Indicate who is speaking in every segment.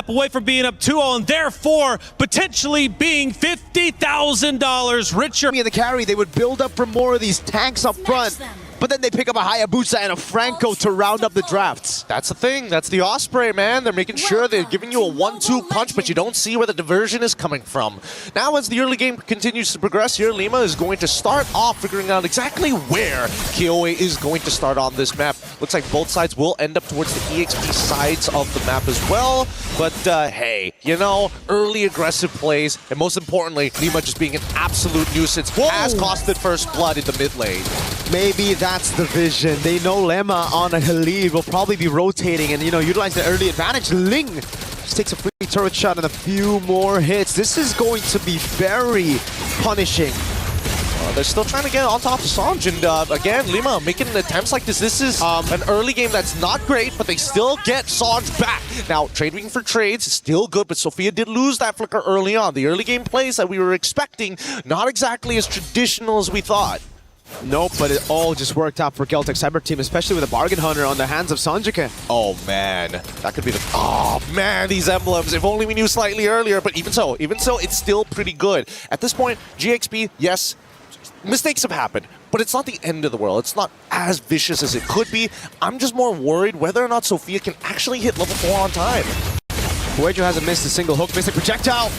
Speaker 1: map away from being up 2-0 and therefore potentially being $50,000 richer.
Speaker 2: The carry, they would build up for more of these tanks up front, but then they pick up a Hayabusa and a Franco to round up the drafts.
Speaker 3: That's the thing. That's the Osprey, man. They're making sure they're giving you a 1-2 punch, but you don't see where the diversion is coming from. Now, as the early game continues to progress here, Lima is going to start off figuring out exactly where KOA is going to start on this map. Looks like both sides will end up towards the EXP sides of the map as well. But, hey, you know, early aggressive plays, and most importantly, Lima just being an absolute nuisance has costed first blood in the mid lane.
Speaker 2: Maybe that's the vision. They know Lemma on a Khalid will probably be rotating and, you know, utilize the early advantage. Ling just takes a free turret shot and a few more hits. This is going to be very punishing.
Speaker 3: They're still trying to get on top of Sanj, and again, Lima making attempts like this. This is an early game that's not great, but they still get Sanj back. Now, trading for trades is still good, but Sophia did lose that flicker early on. The early game plays that we were expecting, not exactly as traditional as we thought.
Speaker 2: Nope, but it all just worked out for Geltek Cyber Team, especially with a Bargain Hunter on the hands of Sanjika.
Speaker 3: Oh man, that could be the... Oh man, these emblems, if only we knew slightly earlier, but even so, it's still pretty good. At this point, GXP, yes, mistakes have happened, but it's not the end of the world. It's not as vicious as it could be. I'm just more worried whether or not Sophia can actually hit level 4 on time.
Speaker 2: Huejo hasn't missed a single hook, missing projectile.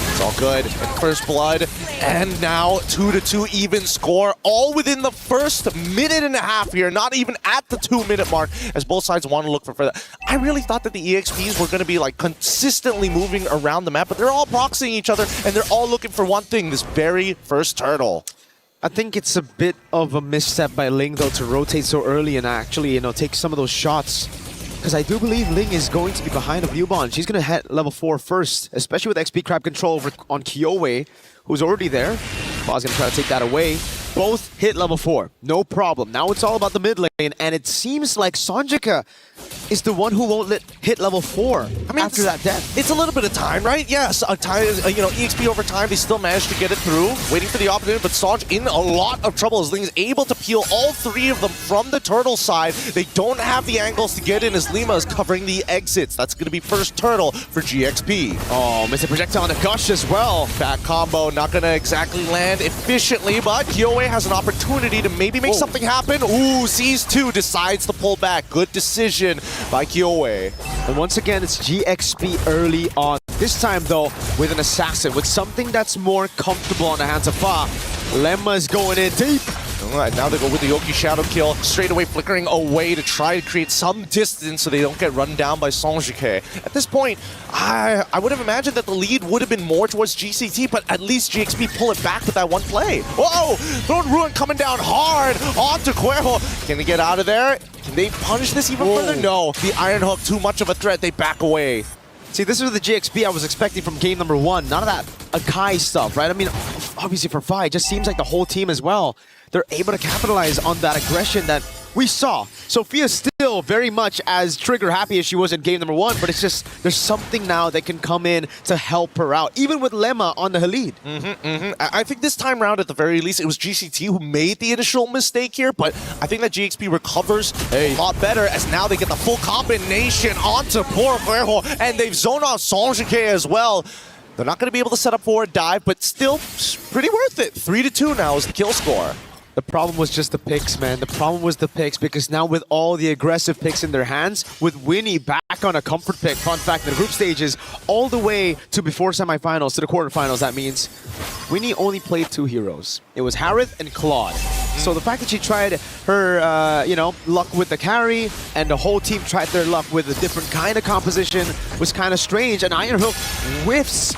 Speaker 3: It's all good. And first blood, and now 2-2 even score, all within the first minute and a half here, not even at the 2-minute mark, as both sides want to look for further. I really thought that the EXPs were going to be like consistently moving around the map, but they're all proxying each other, and they're all looking for one thing, this very first turtle.
Speaker 2: I think it's a bit of a misstep by Ling, though, to rotate so early and actually, you know, take some of those shots. Because I do believe Ling is going to be behind a Viewbond. She's going to hit level 4 first, especially with XP Crab control over on KOA, who's already there. Baw's going to try to take that away. Both hit level 4, no problem. Now it's all about the mid lane, and it seems like Sanjika is the one who won't hit level 4 after that death.
Speaker 3: It's a little bit of time, right? Yes, you know, EXP over time, they still managed to get it through, waiting for the opportunity, but Sanj in a lot of trouble as Ling is able to peel all 3 of them from the turtle side. They don't have the angles to get in as Lima is covering the exits. That's going to be first turtle for GXP.
Speaker 2: Oh, missing projectile on the Gush as well.
Speaker 3: Back combo, not going to exactly land efficiently, but KOA has an opportunity to maybe make something happen. Ooh, sees 2, decides to pull back. Good decision by KOA.
Speaker 2: And once again, it's GXP early on. This time, though, with an assassin, with something that's more comfortable on the hands of Fa. Lemma is going in deep.
Speaker 3: All right, now they go with the Yoki Shadow Kill, straight away flickering away to try to create some distance so they don't get run down by Sanjike. At this point, I would have imagined that the lead would have been more towards GCT, but at least GXP pull it back with that one play. Whoa! Throne Ruin coming down hard onto Cuervo. Can they get out of there? Can they punish this even further? No, the Iron Hook, too much of a threat. They back away.
Speaker 2: See, this is the GXP I was expecting from game number 1. None of that Akai stuff, right? I mean, obviously for Fi, it just seems like the whole team as well, they're able to capitalize on that aggression that we saw. Sophia's still very much as trigger happy as she was in game number 1, but it's just, there's something now that can come in to help her out, even with Lemma on the Khalid.
Speaker 3: I think this time around, at the very least, it was GCT who made the initial mistake here, but I think that GXP recovers a lot better as now they get the full combination onto poor Cuervo, and they've zoned out Sanjike as well. They're not going to be able to set up for a dive, but still pretty worth it. 3-2 now is the kill score.
Speaker 2: The problem was just the picks, man. The problem was the picks, because now with all the aggressive picks in their hands, with Winnie back on a comfort pick, fun fact, in the group stages, all the way to before semifinals, to the quarterfinals, that means Winnie only played 2 heroes. It was Harith and Claude. So the fact that she tried her, you know, luck with the carry, and the whole team tried their luck with a different kind of composition was kind of strange, and Iron Hook whiffs.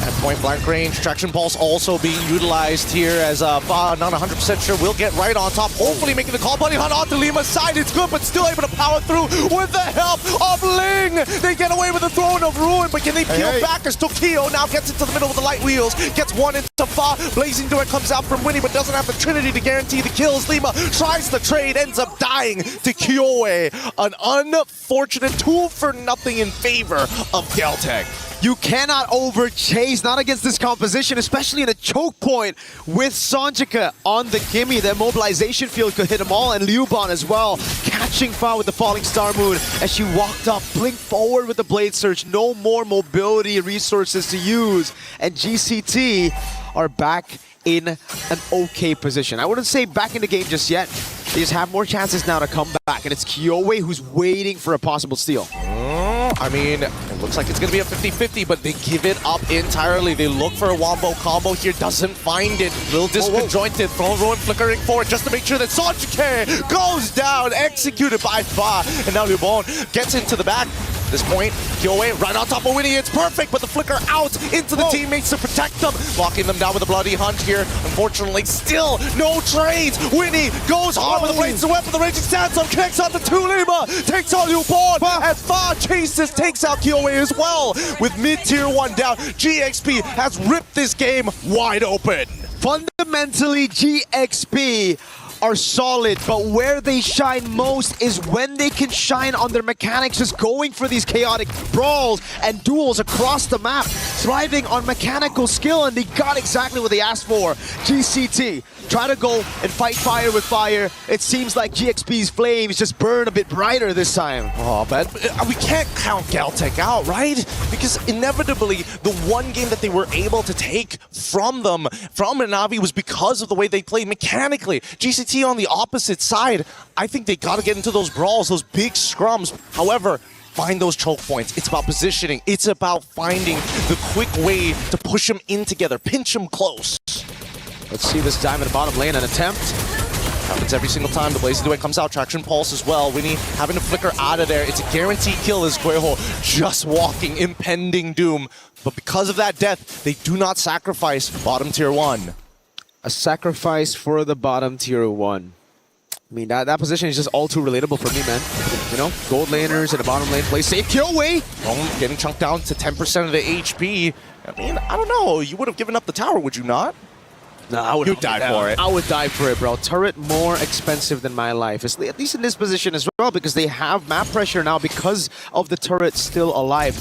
Speaker 3: At point-blank range, Traction Pulse also being utilized here as Fa, not 100% sure, will get right on top, hopefully making the call. Buddy Hunt onto Lima's side, it's good, but still able to power through with the help of Ling. They get away with the Throne of Ruin, but can they peel back as Tokyo now gets into the middle with the light wheels, gets one into Fa, Blazing Door comes out from Winnie, but doesn't have the Trinity to guarantee the kills. Lima tries the trade, ends up dying to KOA. An unfortunate 2-for-0 in favor of Geltek.
Speaker 2: You cannot overchase, not against this composition, especially in a choke point with Sonjika on the gimme. The immobilization field could hit them all, and Liuban as well, catching Fa with the falling star moon as she walked up, blink forward with the blade surge. No more mobility resources to use, and GCT are back in an okay position. I wouldn't say back in the game just yet. They just have more chances now to come back, and it's Kyoei who's waiting for a possible steal.
Speaker 3: I mean, it looks like it's going to be a 50-50, but they give it up entirely. They look for a wombo combo here, doesn't find it. Little disconjointed, Throne Ruin flickering forward just to make sure that Sonjika goes down, executed by Fa. And now Lubon gets into the back. At this point, Kyoei right on top of Winnie. It's perfect, but the flicker out into the teammates to protect them. Locking them down with a bloody hunt here. Unfortunately, still no trades. Winnie goes hard with the blades to weapon. The raging sandstorm connects on the Lima. Takes on Lubon as Fa chases, takes out Kyoei as well. With mid-tier 1 down, GXP has ripped this game wide open.
Speaker 2: Fundamentally, GXP are solid, but where they shine most is when they can shine on their mechanics, just going for these chaotic brawls and duels across the map, thriving on mechanical skill, and they got exactly what they asked for. GCT try to go and fight fire with fire. It seems like GXP's flames just burn a bit brighter this time.
Speaker 3: Oh, but we can't count Geltek out, right? Because inevitably, the one game that they were able to take from them, from Navi, was because of the way they played mechanically. GCT on the opposite side, I think they got to get into those brawls, those big scrums. However, find those choke points. It's about positioning. It's about finding the quick way to push them in together, pinch them close.
Speaker 2: Let's see this dive in the bottom lane, an attempt.
Speaker 3: Happens every single time. The Blazing Duet comes out. Traction Pulse as well. Winnie having to flicker out of there. It's a guaranteed kill as Gueho just walking, impending doom. But because of that death, they do not sacrifice bottom tier 1.
Speaker 2: A sacrifice for the bottom tier 1. I mean, that position is just all too relatable for me, man. You know, gold laners in the bottom lane play safe. Kyoei!
Speaker 3: Getting chunked down to 10% of the HP. I mean, I don't know. You would have given up the tower, would you not?
Speaker 2: No, I would
Speaker 3: die for it.
Speaker 2: I would die for it, bro. Turret more expensive than my life. At least in this position as well, because they have map pressure now because of the turret still alive.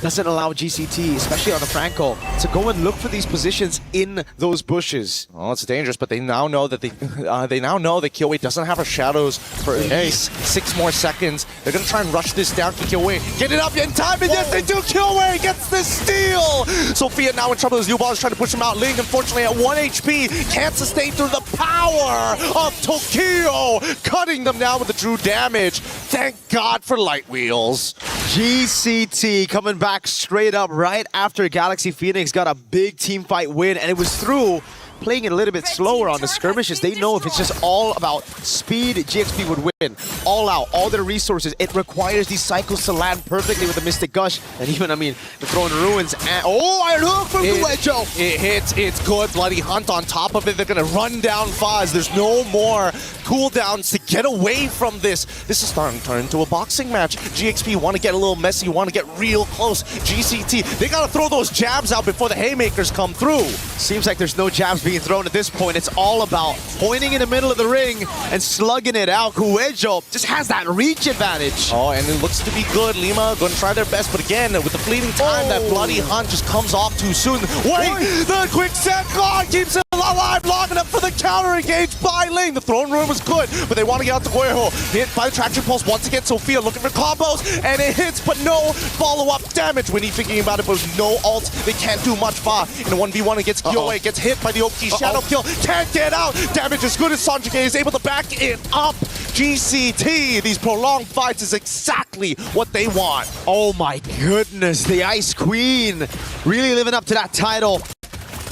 Speaker 2: Doesn't allow GCT, especially on the Franco, to go and look for these positions in those bushes.
Speaker 3: Oh, it's dangerous, but they now know that they now know that Kyoei doesn't have her shadows for at least 6 more seconds. They're gonna try and rush this down to Kyoei. Get it up in time, and yes, they do. Kyoei gets the steal. Sophia now in trouble as Liuban is trying to push him out. Ling, unfortunately, at 1 HP, can't sustain through the power of Tokyo, cutting them down with the true damage. Thank God for light wheels.
Speaker 2: GCT coming back straight up right after Galaxy Phoenix got a big team fight win, and it was through playing it a little bit slower on the skirmishes. They know if it's just all about speed, GXP would win. All out, all their resources. It requires these cycles to land perfectly with the Mystic Gush. And even, I mean, the Throne Ruins. And, oh, Iron Hook from Guejo!
Speaker 3: It hits, it's good. Bloody Hunt on top of it. They're going to run down Faz. There's no more cooldowns to get away from this. This is starting to turn into a boxing match. GXP want to get a little messy, want to get real close. GCT, they got to throw those jabs out before the haymakers come through.
Speaker 2: Seems like there's no jabs being thrown at this point. It's all about pointing in the middle of the ring and slugging it out. Guejo just has that reach advantage.
Speaker 3: Oh, and it looks to be good. Lima going to try their best, but again, with the fleeting time, that Bloody Hunt just comes off too soon. Wait, the quick set God keeps it alive, logging up for the counter engage by Ling. The Throne Room was good, but they want to get out to Guejo. Hit by the Traction Pulse once again. Sophia looking for combos, and it hits, but no follow-up damage. When he's thinking about it, but with no ult, they can't do much. Fa in a 1v1 against Kyoei, gets hit by the Oki Shadow Kill, can't get out. Damage as good as Sonjika is able to back it up. GCT, these prolonged fights is exactly what they want.
Speaker 2: Oh my goodness, the Ice Queen really living up to that title.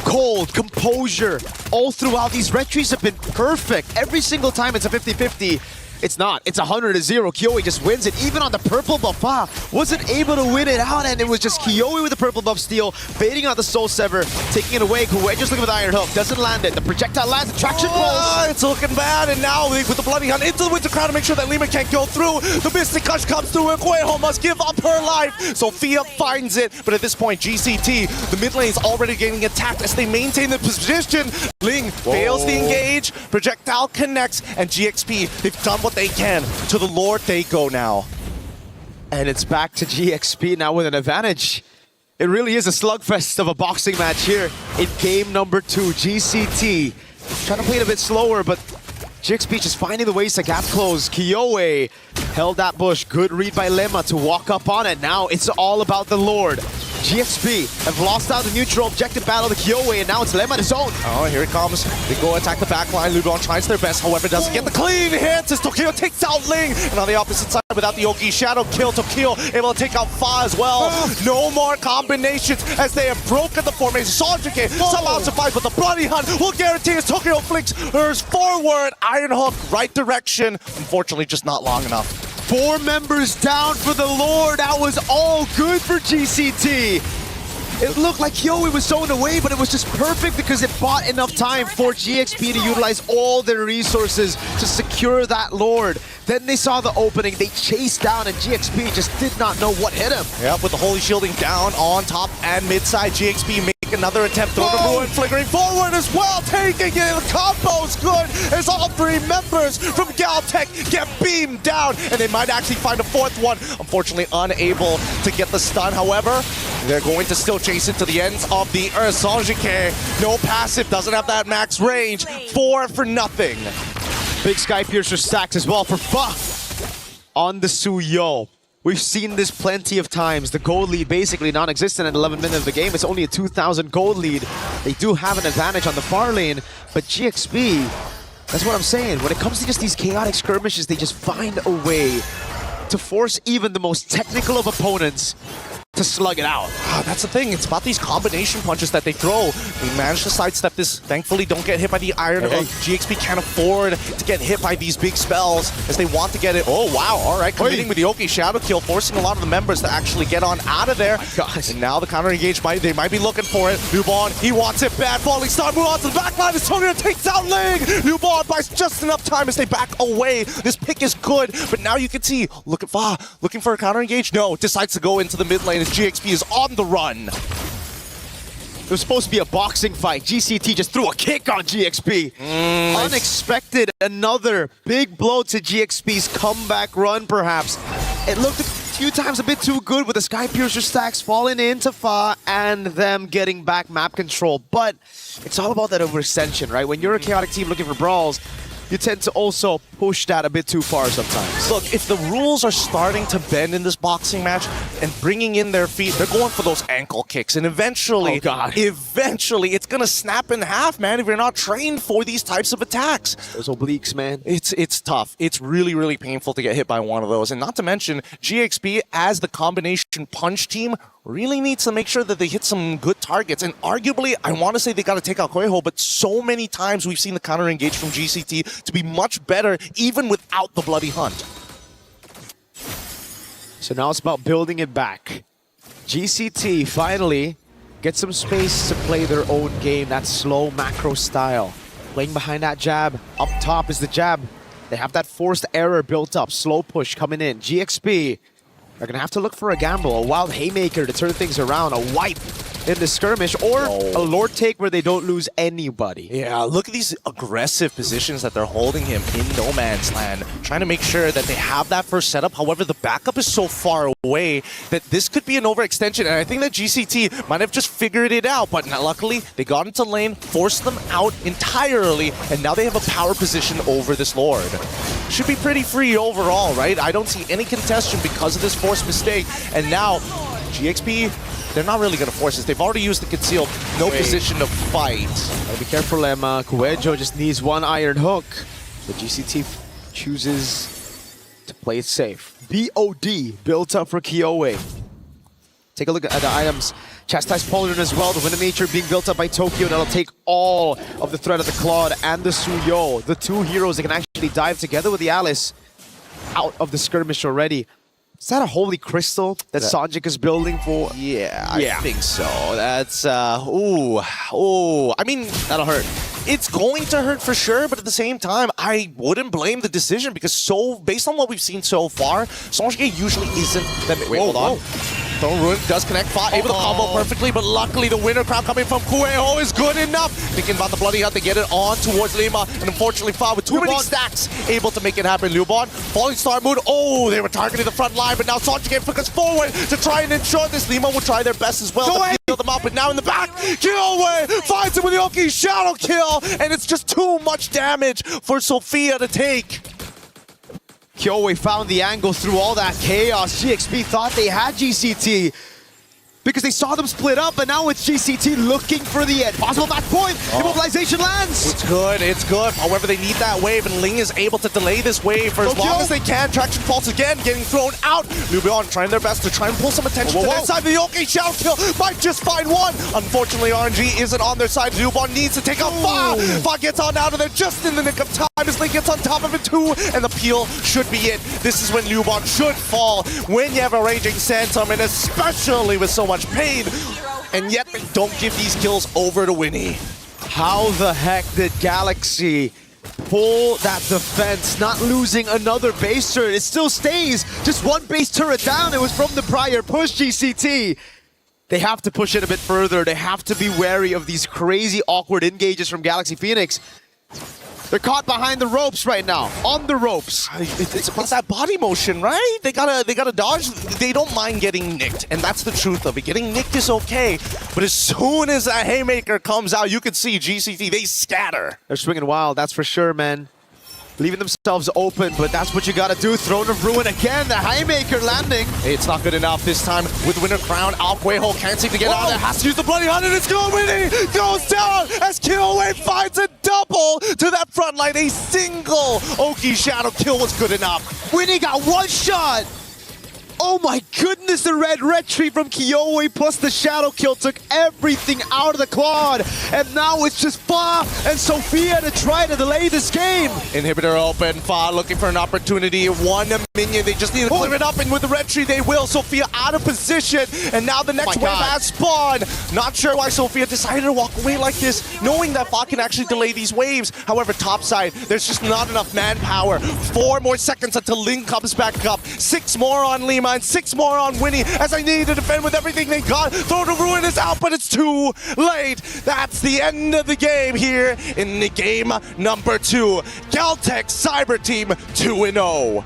Speaker 2: Cold, composure, all throughout. These retreats have been perfect. Every single time it's a 50-50. It's not. It's 100-0. Kyoei just wins it. Even on the purple buff, wasn't able to win it out, and it was just Kyoei with the purple buff steal, baiting out the Soul Sever, taking it away. Guejo just looking for the Iron Hook, doesn't land it. The projectile lands, the Traction Pulse.
Speaker 3: It's looking bad, and now with the Bloody Hunt into the Winter Crown to make sure that Lima can't go through. The Mystic Gush comes through, and Guejo must give up her life. Sophia finds it, but at this point, GCT, the mid lane is already getting attacked as they maintain the position. Ling fails the engage, projectile connects, and GXP, they've done what they can. To the Lord they go now.
Speaker 2: And it's back to GXP now with an advantage. It really is a slugfest of a boxing match here in game number 2. GCT trying to play it a bit slower, but GXP just finding the ways to gap close. Kiowe held that bush. Good read by Lemma to walk up on it. Now it's all about the Lord. GXP have lost out the neutral objective battle to Kiowe, and now it's Lemma to zone.
Speaker 3: Oh, here it comes. They go attack the backline. Lubon tries their best, however, doesn't get the clean hits as Tokyo takes out Ling. And on the opposite side, without the Oki Shadow kill, Tokyo able to take out Fa as well. No more combinations as they have broken the formation. Sanjike somehow survives, but the Bloody Hunt will guarantee as Tokyo flicks hers forward. Iron Hook, right direction. Unfortunately, just not long enough.
Speaker 2: 4 members down for the Lord. That was all good for GCT. It looked like Kiowe was zoned away, but it was just perfect because it bought enough time for GXP to utilize all their resources to secure that Lord. Then they saw the opening, they chased down, and GXP just did not know what hit him.
Speaker 3: Yep, with the Holy Shielding down on top and mid side, GXP make another attempt. Throw the Ruin flickering forward as well, taking it. The combo's good as all 3 members from Geltek get beamed down, and they might actually find a 4th one. Unfortunately, unable to get the stun. However, they're going to still chase it to the ends of the earth. Sanjike, no passive, doesn't have that max range. 4 for nothing.
Speaker 2: Big Sky Piercer stacks as well for Fa on the Suyo. We've seen this plenty of times. The gold lead basically non-existent at 11 minutes of the game. It's only a 2,000 gold lead. They do have an advantage on the far lane, but GXP, that's what I'm saying. When it comes to just these chaotic skirmishes, they just find a way to force even the most technical of opponents to slug it out.
Speaker 3: That's the thing. It's about these combination punches that they throw. They manage to sidestep this. Thankfully, don't get hit by the Iron Hook. GXP can't afford to get hit by these big spells as they want to get it. Oh, wow. All right. Committing with the Oki Shadow kill, forcing a lot of the members to actually get on out of there. And now the counter engage, they might be looking for it. Newborn, he wants it bad. Falling Star, move on to the backline as Tokyo takes out Ling. Newborn buys just enough time as they back away. This pick is good, but now you can see, look at Fa, looking for a counter engage. No, decides to go into the mid lane as GXP is on the run.
Speaker 2: It was supposed to be a boxing fight. GCT just threw a kick on GXP. Unexpected, another big blow to GXP's comeback run, perhaps. It looked a few times a bit too good with the Sky Piercer stacks falling into Fa and them getting back map control. But it's all about that overextension, right? When you're a chaotic team looking for brawls, you tend to also push that a bit too far sometimes.
Speaker 3: Look, if the rules are starting to bend in this boxing match and bringing in their feet, they're going for those ankle kicks. And eventually, eventually, it's going to snap in half, man, if you're not trained for these types of attacks.
Speaker 2: Those obliques, man.
Speaker 3: It's tough. It's really, really painful to get hit by one of those. And not to mention, GXP, as the combination punch team, really needs to make sure that they hit some good targets. And arguably, I want to say they got to take out Koiho, but so many times we've seen the counter engage from GCT to be much better, even without the Bloody Hunt.
Speaker 2: So now it's about building it back. GCT finally get some space to play their own game, that slow macro style. Playing behind that jab, up top is the jab. They have that forced error built up, slow push coming in. GXP are gonna have to look for a gamble, a wild haymaker to turn things around, a wipe in the skirmish, or a Lord take where they don't lose anybody.
Speaker 3: Yeah, look at these aggressive positions that they're holding him in no man's land, trying to make sure that they have that first setup. However, the backup is so far away that this could be an overextension, and I think that GCT might have just figured it out, but luckily they got into lane, forced them out entirely, and now they have a power position over this Lord. Should be pretty free overall, right? I don't see any contention because of this forced mistake, and now GXP, they're not really going to force this. They've already used the concealed. No position to fight.
Speaker 2: Gotta be careful, Lemma. Kuejo just needs one Iron Hook. The GCT chooses to play it safe. BOD built up for Kiowe. Take a look at the items. Chastised Pauldron as well. The Winamature being built up by Tokyo. That'll take all of the threat of the Claude and the Suyo. The 2 heroes that can actually dive together with the Alice out of the skirmish already. Is that a holy crystal that Sanjik is building for?
Speaker 3: Yeah, I think so. That's, I mean,
Speaker 2: that'll hurt.
Speaker 3: It's going to hurt for sure, but at the same time, I wouldn't blame the decision because based on what we've seen so far, Sanjik usually isn't that... Wait, hold on. Throne Ruin does connect, Fa able to combo perfectly, but luckily the winner crown coming from Kueho is good enough. Thinking about the bloody hunt, they get it on towards Lima, and unfortunately Fa with too many stacks able to make it happen. Lubon, falling star mood, oh, they were targeting the front line, but now Sanji game flickers forward to try and ensure this. Lima will try their best as well to peel them out, but now in the back, Killway finds him with the Oki shadow kill, and it's just too much damage for Sophia to take.
Speaker 2: Kyoe found the angle through all that chaos. GXP thought they had GCT because they saw them split up, and now it's GCT looking for the end. Possible match point. Immobilization lands.
Speaker 3: It's good, it's good. However, they need that wave, and Ling is able to delay this wave for as long as they can. Traction falls again, getting thrown out. Lubion trying their best to try and pull some attention to their side. The Yoki shadow kill might just find one. Unfortunately, RNG isn't on their side. Lubion needs to take out Fa. Fa gets on out of there just in the nick of time as Ling gets on top of it too, and the peel should be it. This is when Lubion should fall, when you have a Raging Phantom, and especially with so much pain, and yet they don't give these kills over to Winnie.
Speaker 2: How the heck did Galaxy pull that defense, not losing another base turret? It still stays just one base turret down. It was from the prior push, GCT. They have to push it a bit further. They have to be wary of these crazy, awkward engages from Galaxy Phoenix. They're caught behind the ropes right now, on the ropes.
Speaker 3: It's about that body motion, right? They gotta dodge. They don't mind getting nicked, and that's the truth of it. Getting nicked is okay, but as soon as that haymaker comes out, you can see GCT, they scatter.
Speaker 2: They're swinging wild, that's for sure, man. Leaving themselves open, but that's what you gotta do. Throne of Ruin again, the haymaker landing.
Speaker 3: It's not good enough this time with Winner Crown. Alquejo can't seem to get out of there. Has to use the bloody hunt, and it's going Winnie. Goes down as Killway finds a double to that front line. A single Oki shadow kill was good enough.
Speaker 2: Winnie got one shot. Oh my goodness, the red tree from Kyoe plus the shadow kill took everything out of the quad. And now it's just Fa and Sophia to try to delay this game.
Speaker 3: Inhibitor open, Fa looking for an opportunity. One minion, they just need to clear it up, and with the red tree they will. Sophia out of position, and now the next wave has spawned. Not sure why Sophia decided to walk away like this, knowing that Fa can actually delay these waves. However, topside, there's just not enough manpower. 4 more seconds until Ling comes back up. 6 more on Lima, and 6 more on Winnie, as I need to defend with everything they got. Throne of Ruin is out, but it's too late. That's the end of the game here in the game number 2. Geltek Cyber Team 2-0.